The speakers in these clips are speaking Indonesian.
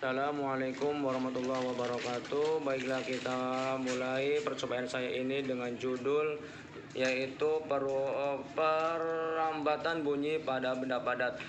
Assalamualaikum warahmatullahi wabarakatuh. Baiklah, kita mulai percobaan saya ini dengan judul yaitu perambatan bunyi pada benda padat.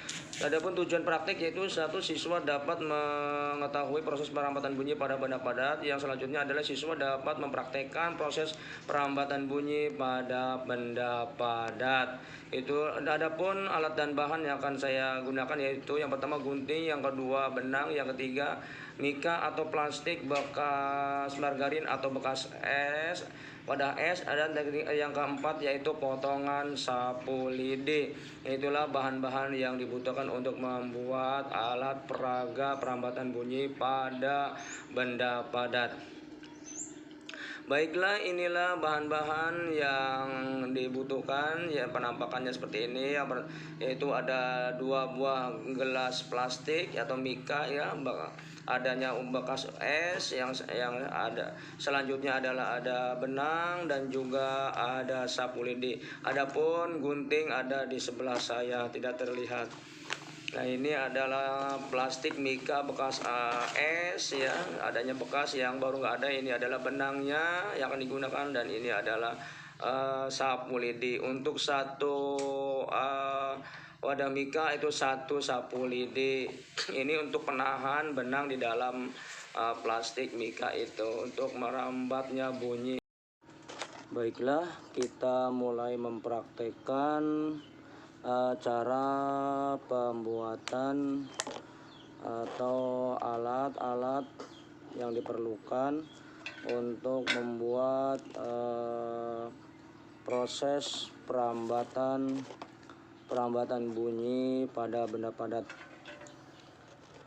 Adapun tujuan praktik yaitu satu, siswa dapat mengetahui proses perambatan bunyi pada benda padat. Yang selanjutnya adalah siswa dapat mempraktekkan proses perambatan bunyi pada benda padat. Itu adapun alat dan bahan yang akan saya gunakan yaitu yang pertama gunting, yang kedua benang, yang ketiga mika atau plastik bekas margarin atau bekas es, wadah es, dan yang keempat yaitu potongan sapu lidi. Itulah bahan-bahan yang dibutuhkan untuk membuat alat peraga perambatan bunyi pada benda padat. Baiklah, inilah bahan-bahan yang dibutuhkan ya, penampakannya seperti ini ya, yaitu ada 2 buah gelas plastik atau mika ya, adanya bekas es yang ada. Selanjutnya adalah ada benang dan juga ada sapu lidi. Adapun gunting ada di sebelah saya, tidak terlihat. Nah, ini adalah plastik mika bekas es ya, adanya bekas yang baru nggak ada. Ini adalah benangnya yang akan digunakan, dan ini adalah sapu lidi. Untuk satu wadah mika itu satu sapu lidi. Ini untuk penahan benang di dalam plastik mika itu untuk merambatnya bunyi. Baiklah, kita mulai mempraktekkan cara pembuatan atau alat-alat yang diperlukan untuk membuat proses perambatan bunyi pada benda padat.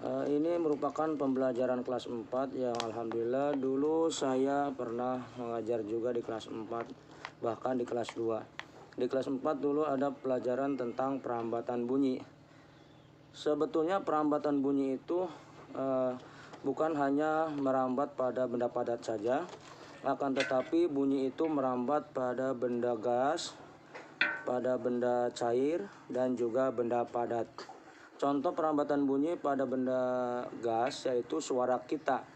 Ini merupakan pembelajaran kelas 4 yang alhamdulillah dulu saya pernah mengajar juga di kelas 4, bahkan di kelas 2. Di kelas 4 dulu ada pelajaran tentang perambatan bunyi. Sebetulnya perambatan bunyi itu bukan hanya merambat pada benda padat saja, akan tetapi bunyi itu merambat pada benda gas, pada benda cair, dan juga benda padat. Contoh perambatan bunyi pada benda gas yaitu suara kita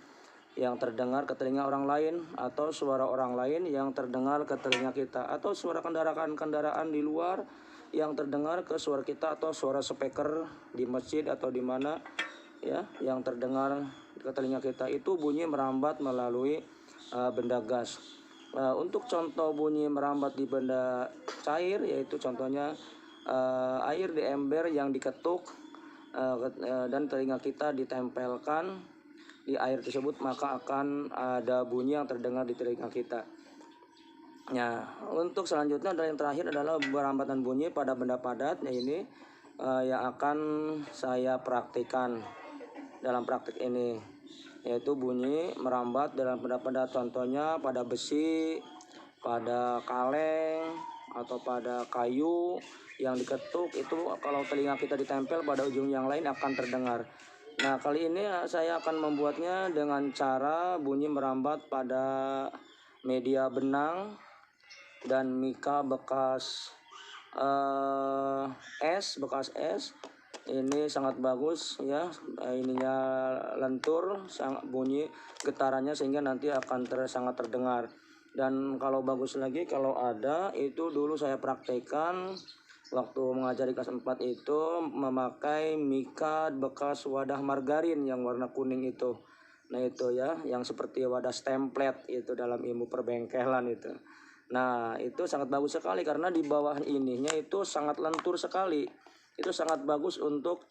yang terdengar ke telinga orang lain, atau suara orang lain yang terdengar ke telinga kita, atau suara kendaraan di luar yang terdengar ke suara kita, atau suara speaker di masjid atau di mana ya yang terdengar ke telinga kita. Itu bunyi merambat melalui benda gas. Untuk contoh bunyi merambat di benda cair yaitu contohnya air di ember yang diketuk dan telinga kita ditempelkan di air tersebut, maka akan ada bunyi yang terdengar di telinga kita. Nah, untuk selanjutnya adalah yang terakhir adalah perambatan bunyi pada benda padat. Nah, ini yang akan saya praktikkan dalam praktik ini, yaitu bunyi merambat dalam benda padat. Contohnya pada besi, pada kaleng, atau pada kayu yang diketuk, itu kalau telinga kita ditempel pada ujung yang lain akan terdengar. Nah, kali ini saya akan membuatnya dengan cara bunyi merambat pada media benang dan mika bekas bekas es. Ini sangat bagus ya, ininya lentur, sangat bunyi getarannya sehingga nanti akan sangat terdengar. Dan kalau bagus lagi, kalau ada, itu dulu saya praktekkan waktu mengajari kelas 4 itu memakai mika bekas wadah margarin yang warna kuning itu. Nah, itu ya, yang seperti wadah stemplet itu dalam ilmu perbengkelan itu. Nah, itu sangat bagus sekali karena di bawah ininya itu sangat lentur sekali. Itu sangat bagus untuk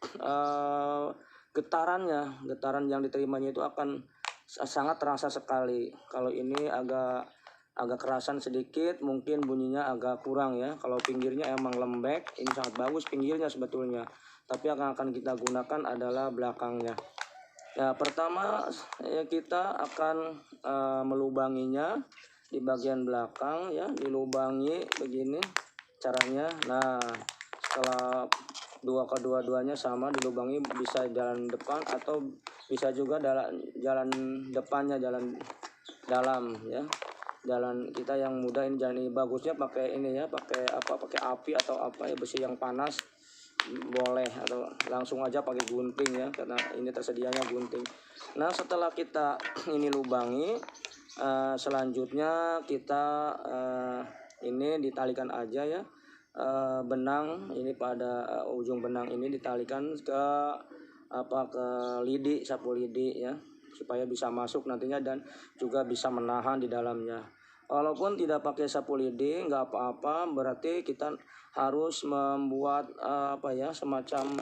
getaran yang diterimanya itu akan sangat terasa sekali. Kalau ini agak kerasan sedikit, mungkin bunyinya agak kurang ya. Kalau pinggirnya emang lembek, ini sangat bagus pinggirnya sebetulnya, tapi yang akan kita gunakan adalah belakangnya. Ya, pertama ya, kita akan melubanginya di bagian belakang ya, dilubangi begini caranya. Nah, setelah kedua-duanya sama dilubangi, bisa jalan depan atau bisa juga jalan depannya, jalan dalam ya. Jalan kita yang mudah ini, bagusnya pakai ini ya, pakai api atau apa ya, besi yang panas boleh, atau langsung aja pakai gunting ya, karena ini tersedianya gunting. Nah setelah kita ini lubangi, selanjutnya kita ini ditalikan aja ya, benang ini pada ujung benang ini ditalikan ke ke lidi, sapu lidi ya, supaya bisa masuk nantinya dan juga bisa menahan di dalamnya. Walaupun tidak pakai sapu lidi nggak apa-apa, berarti kita harus membuat semacam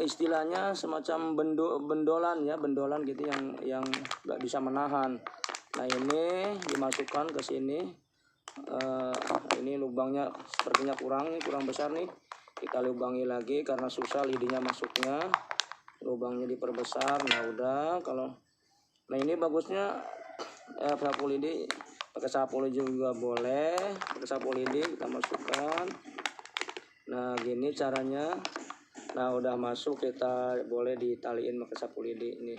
istilahnya semacam bendolan ya, bendolan gitu yang nggak bisa menahan. Nah ini dimasukkan ke sini. Ini lubangnya sepertinya kurang besar nih, kita lubangi lagi karena susah lidinya masuknya, lubangnya diperbesar. Nah udah, nah ini bagusnya sapu lidi, pakai sapu lidi juga boleh, pakai sapu lidi kita masukkan. Nah gini caranya. Nah udah masuk, kita boleh ditaliin pakai sapu lidi ini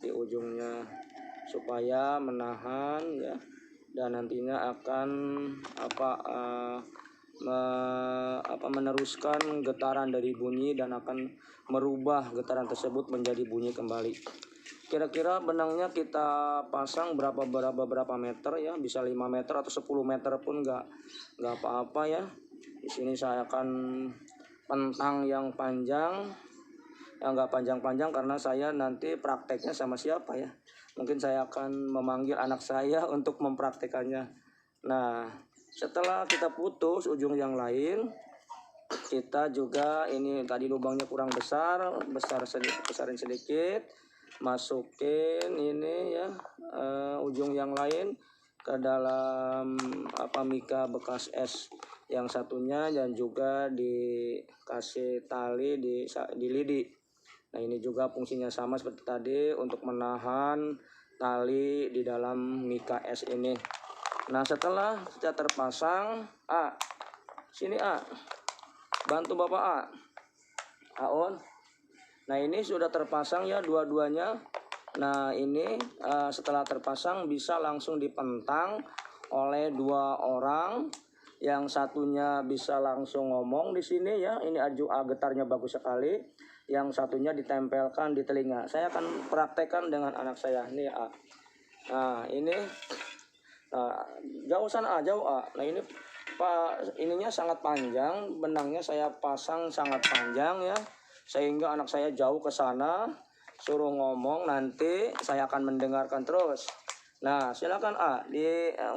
di ujungnya supaya menahan ya, dan nantinya akan meneruskan getaran dari bunyi dan akan merubah getaran tersebut menjadi bunyi kembali. Kira-kira benangnya kita pasang berapa meter ya, bisa 5 meter atau 10 meter pun nggak apa-apa ya. Di sini saya akan pentang yang panjang, yang nggak panjang-panjang, karena saya nanti prakteknya sama siapa ya, mungkin saya akan memanggil anak saya untuk mempraktekannya. Nah setelah kita putus ujung yang lain, kita juga ini tadi lubangnya kurang besarin sedikit, masukin ini ya, ujung yang lain ke dalam mika bekas es yang satunya, dan juga dikasih tali di lidi. Nah ini juga fungsinya sama seperti tadi untuk menahan tali di dalam mika es ini. Nah setelah sudah terpasang, sini bantu bapak Aon. Nah ini sudah terpasang ya dua-duanya. Nah ini setelah terpasang bisa langsung dipentang oleh 2 orang. Yang satunya bisa langsung ngomong di sini ya, ini getarnya bagus sekali. Yang satunya ditempelkan di telinga. Saya akan praktekkan dengan anak saya nih Nah ini jauh sana jauh Nah ini ininya sangat panjang, benangnya saya pasang sangat panjang ya, sehingga anak saya jauh ke sana, suruh ngomong, nanti saya akan mendengarkan terus. Nah silakan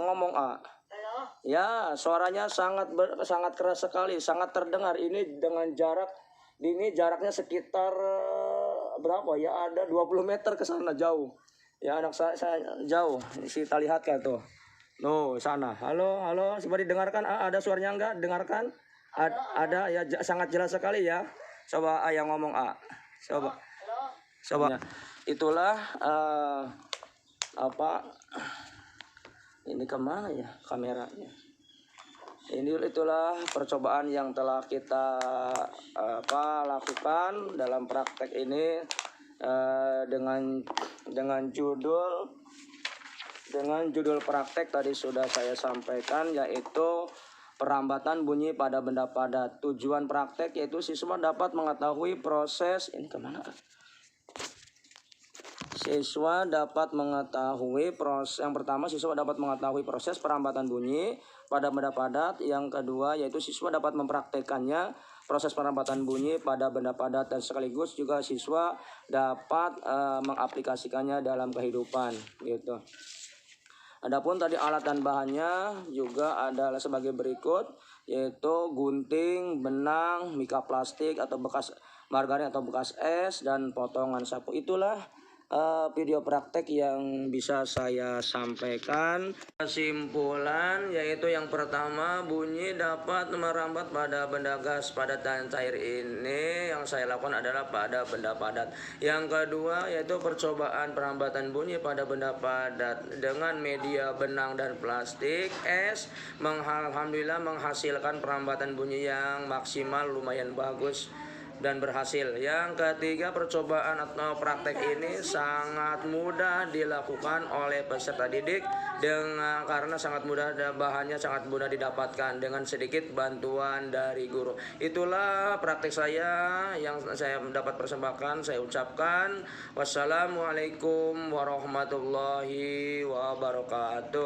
ngomong Halo. Ya suaranya sangat keras sekali, sangat terdengar. Ini dengan jaraknya sekitar berapa ya, ada 20 meter ke sana jauh ya, anak saya jauh. Kita lihat kan tuh sana. Halo, coba didengarkan. Ada suaranya enggak? Dengarkan. Ada ya, sangat jelas sekali ya. Coba yang ngomong coba. Halo. Coba. Itulah ini kemana ya kameranya? Itulah percobaan yang telah kita lakukan dalam praktek ini, dengan judul praktek tadi sudah saya sampaikan, yaitu perambatan bunyi pada benda padat. Tujuan praktek yaitu siswa dapat mengetahui proses yang pertama, siswa dapat mengetahui proses perambatan bunyi pada benda padat. Yang kedua yaitu siswa dapat mempraktekannya, proses perambatan bunyi pada benda padat, dan sekaligus juga siswa dapat mengaplikasikannya dalam kehidupan gitu. Adapun tadi alat dan bahannya juga adalah sebagai berikut, yaitu gunting, benang, mika plastik atau bekas margarin atau bekas es, dan potongan sapu. Itulah video praktek yang bisa saya sampaikan. Kesimpulan yaitu yang pertama, bunyi dapat merambat pada benda gas padat dan cair. Ini yang saya lakukan adalah pada benda padat. Yang kedua yaitu percobaan perambatan bunyi pada benda padat dengan media benang dan plastik es. Alhamdulillah menghasilkan perambatan bunyi yang maksimal, lumayan bagus. dan berhasil. Yang ketiga, percobaan atau praktek ini sangat mudah dilakukan oleh peserta didik karena sangat mudah dan bahannya sangat mudah didapatkan dengan sedikit bantuan dari guru. Itulah praktek saya yang saya dapat persembahkan. Saya ucapkan wassalamualaikum warahmatullahi wabarakatuh.